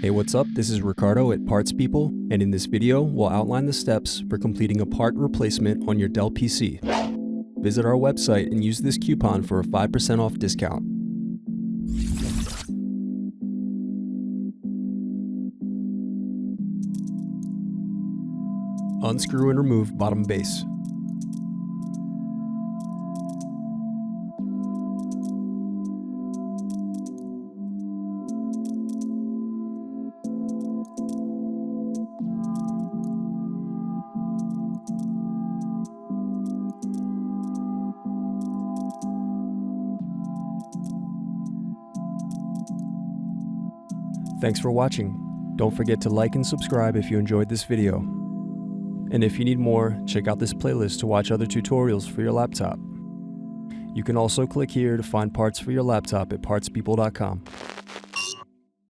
Hey, what's up? This is Ricardo at Parts People, and in this video, we'll outline the steps for completing a part replacement on your Dell PC. Visit our website and use this coupon for a 5% off discount. Unscrew and remove bottom base. Thanks for watching. Don't forget to like and subscribe if you enjoyed this video. And if you need more, check out this playlist to watch other tutorials for your laptop. You can also click here to find parts for your laptop at partspeople.com.